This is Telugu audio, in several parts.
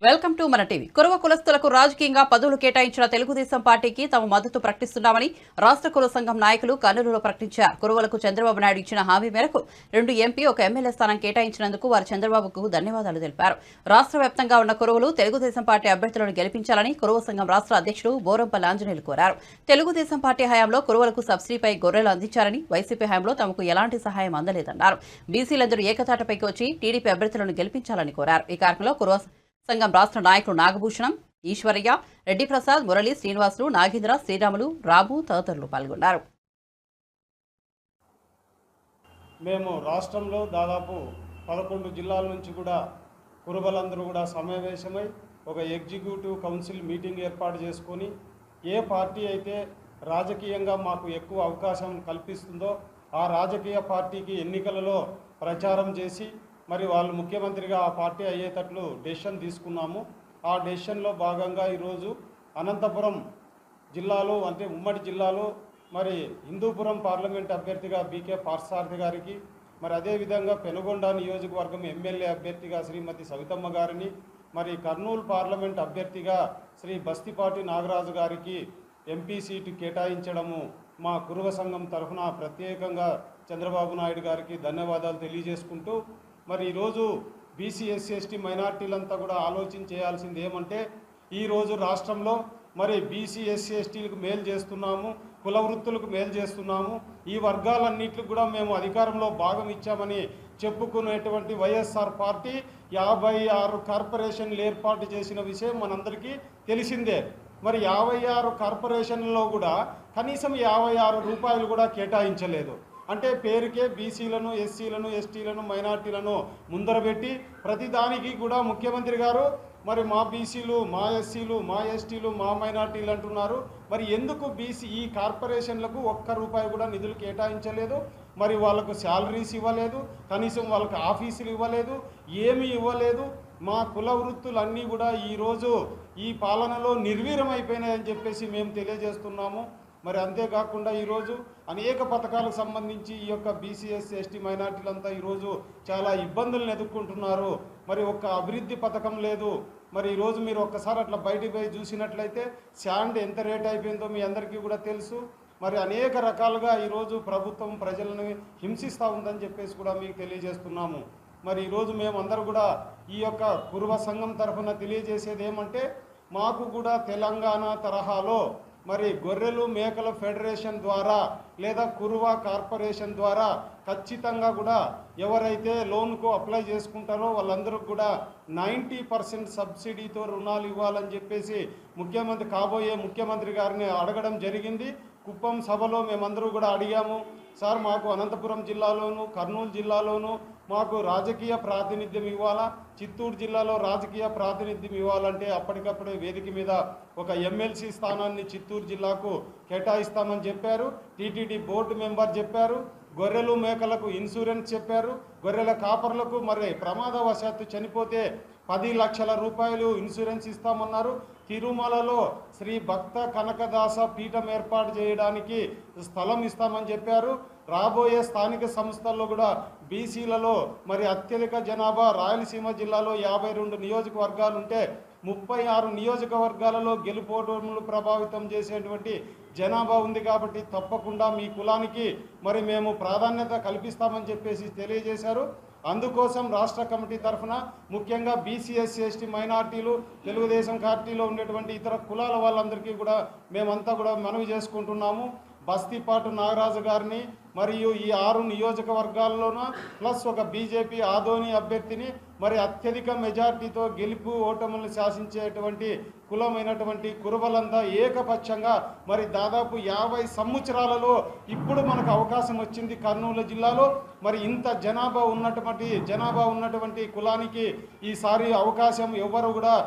వెల్కమ్ టు మన టీవీ. కురవ కులస్తులకు రాజకీయంగా పదవులు కేటాయించిన తెలుగుదేశం పార్టీకి తమ మద్దతు ప్రకటిస్తున్నామని రాష్ట్ర కుల సంఘం నాయకులు కర్నూలులో ప్రకటించారు. కురవలకు చంద్రబాబు నాయుడు ఇచ్చిన హామీ మేరకు 2 ఎంపీ, 1 ఎమ్మెల్యే స్థానం కేటాయించినందుకు వారు చంద్రబాబుకు ధన్యవాదాలు తెలిపారు. రాష్ట్ర వ్యాప్తంగా ఉన్న కురవలు తెలుగుదేశం పార్టీ అభ్యర్థులను గెలిపించాలని కురవ సంఘం రాష్ట్ర అధ్యక్షుడు బోరంపల్లి ఆంజనేయులు కోరారు. తెలుగుదేశం పార్టీ హయాంలో కురవలకు సబ్సిడీపై గొర్రెలు అందించారని, వైసీపీ హయాంలో తమకు ఎలాంటి సహాయం అందలేదన్నారు. బీసీలందరూ ఏకతాటపైకి వచ్చి టీడీపీ అభ్యర్థులను గెలిపించాలని కోరారు. ఈ కార్యక్రమంలో కురవ సంఘం రాష్ట్ర నాయకులు నాగభూషణం, ఈశ్వరయ్య, రెడ్డి ప్రసాద్, మురళి, శ్రీనివాసులు, నాగేంద్ర, శ్రీరాములు, రాము తదితరులు పాల్గొన్నారు. మేము రాష్ట్రంలో దాదాపు 11 జిల్లాల నుంచి కూడా కురబలందరూ కూడా సమావేశమై ఒక ఎగ్జిక్యూటివ్ కౌన్సిల్ మీటింగ్ ఏర్పాటు చేసుకొని ఏ పార్టీ అయితే రాజకీయంగా మాకు ఎక్కువ అవకాశం కల్పిస్తుందో ఆ రాజకీయ పార్టీకి ఎన్నికలలో ప్రచారం చేసి మరి వాళ్ళు ముఖ్యమంత్రిగా ఆ పార్టీ అయ్యేటట్లు డెసిషన్ తీసుకున్నాము. ఆ డెసిషన్లో భాగంగా ఈరోజు అనంతపురం జిల్లాలో అంటే ఉమ్మడి జిల్లాలో మరి హిందూపురం పార్లమెంట్ అభ్యర్థిగా బీకే పార్సారథి గారికి, మరి అదేవిధంగా పెనుగొండ నియోజకవర్గం ఎమ్మెల్యే అభ్యర్థిగా శ్రీమతి సవితమ్మ గారిని, మరి కర్నూలు పార్లమెంట్ అభ్యర్థిగా శ్రీ బస్తిపాటి నాగరాజు గారికి ఎంపీ సీటు కేటాయించడము మా కురువ సంఘం తరఫున ప్రత్యేకంగా చంద్రబాబు నాయుడు గారికి ధన్యవాదాలు తెలియజేసుకుంటూ, మరి ఈరోజు బీసీ ఎస్సీ ఎస్టీ మైనార్టీలంతా కూడా ఆలోచించేయాల్సింది ఏమంటే ఈరోజు రాష్ట్రంలో మరి బీసీ ఎస్సీ ఎస్టీలకు మేలు చేస్తున్నాము, కుల వృత్తులకు మేలు చేస్తున్నాము, ఈ వర్గాలన్నింటికి కూడా మేము అధికారంలో భాగం ఇచ్చామని చెప్పుకునేటువంటి వైఎస్ఆర్ పార్టీ 56 కార్పొరేషన్లు ఏర్పాటు చేసిన విషయం మనందరికీ తెలిసిందే. మరి 56 కార్పొరేషన్లలో కూడా కనీసం 56 రూపాయలు కూడా కేటాయించలేదు. అంటే పేరుకే బీసీలను, ఎస్సీలను, ఎస్టీలను, మైనార్టీలను ముందరబెట్టి ప్రతిదానికి కూడా ముఖ్యమంత్రి గారు మరి మా బీసీలు, మా ఎస్సీలు, మా ఎస్టీలు, మా మైనార్టీలు అంటున్నారు. మరి ఎందుకు ఈ కార్పొరేషన్లకు ₹1 కూడా నిధులు కేటాయించలేదు? మరి వాళ్ళకు శాలరీస్ ఇవ్వలేదు, కనీసం వాళ్ళకు ఆఫీసులు ఇవ్వలేదు, ఏమీ ఇవ్వలేదు. మా కుల వృత్తులన్నీ కూడా ఈరోజు ఈ పాలనలో నిర్వీర్యమైపోయినాయని చెప్పేసి మేము తెలియజేస్తున్నాము. మరి అంతేకాకుండా ఈరోజు అనేక పథకాలకు సంబంధించి ఈ యొక్క బీసీఎస్ ఎస్టీ మైనార్టీలంతా ఈరోజు చాలా ఇబ్బందులను ఎదుర్కొంటున్నారు. మరి ఒక్క అభివృద్ధి పథకం లేదు. మరి ఈరోజు మీరు ఒక్కసారి అట్లా బయటికి పోయి చూసినట్లయితే శాండ్ ఎంత రేట్ అయిపోయిందో మీ అందరికీ కూడా తెలుసు. మరి అనేక రకాలుగా ఈరోజు ప్రభుత్వం ప్రజలను హింసిస్తూ ఉందని చెప్పేసి కూడా మీకు తెలియజేస్తున్నాము. మరి ఈరోజు మేమందరూ కూడా ఈ యొక్క కురువ సంఘం తరఫున తెలియజేసేది ఏమంటే మాకు కూడా తెలంగాణ తరహాలో మరి గొర్రెలు మేకల ఫెడరేషన్ ద్వారా లేదా కురువ కార్పొరేషన్ ద్వారా ఖచ్చితంగా కూడా ఎవరైతే లోన్కు అప్లై చేసుకుంటారో వాళ్ళందరూ కూడా 90% సబ్సిడీతో రుణాలు ఇవ్వాలని చెప్పేసి కాబోయే ముఖ్యమంత్రి గారిని అడగడం జరిగింది. కుప్పం సభలో మేమందరూ కూడా అడిగాము, సార్ మాకు అనంతపురం జిల్లాలోను, కర్నూలు జిల్లాలోను మాకు రాజకీయ ప్రాతినిధ్యం ఇవ్వాలా, చిత్తూరు జిల్లాలో రాజకీయ ప్రాతినిధ్యం ఇవ్వాలంటే అప్పటికప్పుడే వేదిక మీద ఒక ఎమ్మెల్సీ స్థానాన్ని చిత్తూరు జిల్లాకు కేటాయిస్తామని చెప్పారు. టీటీడీ బోర్డు మెంబర్ చెప్పారు. గొర్రెలు మేకలకు ఇన్సూరెన్స్ చెప్పారు. గొర్రెల కాపర్లకు మరి ప్రమాదవశాత్తు చనిపోతే 10 లక్షల రూపాయలు ఇన్సూరెన్స్ ఇస్తామన్నారు. తిరుమలలో శ్రీ భక్త కనకదాస పీఠం ఏర్పాటు చేయడానికి స్థలం ఇస్తామని చెప్పారు. రాబోయే స్థానిక సంస్థల్లో కూడా బీసీలలో మరి అత్యధిక జనాభా రాయలసీమ జిల్లాలో 52 నియోజకవర్గాలు ఉంటే 36 నియోజకవర్గాలలో గెలుపోటములు ప్రభావితం చేసేటువంటి జనాభా ఉంది. కాబట్టి తప్పకుండా మీ కులానికి మరి మేము ప్రాధాన్యత కల్పిస్తామని చెప్పేసి తెలియజేశారు. అందుకోసం రాష్ట్ర కమిటీ తరఫున ముఖ్యంగా బీసీ ఎస్సీ ఎస్టీ మైనార్టీలు, తెలుగుదేశం పార్టీలో ఉండేటువంటి ఇతర కులాల వాళ్ళందరికీ కూడా మేమంతా కూడా మనవి చేసుకుంటున్నాము. బస్తిపాటు నాగరాజు గారిని మరియు ఈ 6 నియోజకవర్గాల్లోనూ ప్లస్ ఒక బీజేపీ ఆదోని అభ్యర్థిని మరి అత్యధిక మెజార్టీతో గెలుపు ఓటములను శాసించేటువంటి కులమైనటువంటి కురుబలంతా ఏకపక్షంగా మరి దాదాపు 50 సంవత్సరాలలో ఇప్పుడు మనకు అవకాశం వచ్చింది కర్నూలు జిల్లాలో. మరి ఇంత జనాభా ఉన్నటువంటి కులానికి ఈసారి అవకాశం ఎవరు కూడా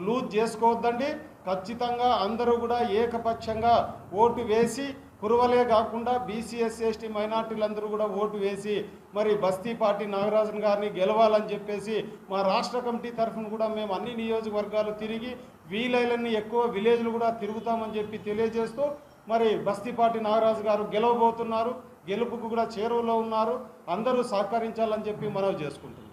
లూజ్ చేసుకోవద్దండి. ఖచ్చితంగా అందరూ కూడా ఏకపక్షంగా ఓటు వేసి కురువలే కాకుండా బీసీఎస్సీ ఎస్టీ మైనార్టీలందరూ కూడా ఓటు వేసి మరి బస్తిపాటి నాగరాజన్ గారిని గెలవాలని చెప్పేసి మా రాష్ట్ర కమిటీ తరఫున కూడా మేము అన్ని నియోజకవర్గాలు తిరిగి వీలైనన్ని ఎక్కువ విలేజ్లు కూడా తిరుగుతామని చెప్పి తెలియజేస్తూ మరి బస్తిపాటి నాగరాజు గారు గెలవబోతున్నారు. గెలుపుకు కూడా చేరువలో ఉన్నారు. అందరూ సహకరించాలని చెప్పి మనవి చేసుకుంటున్నారు.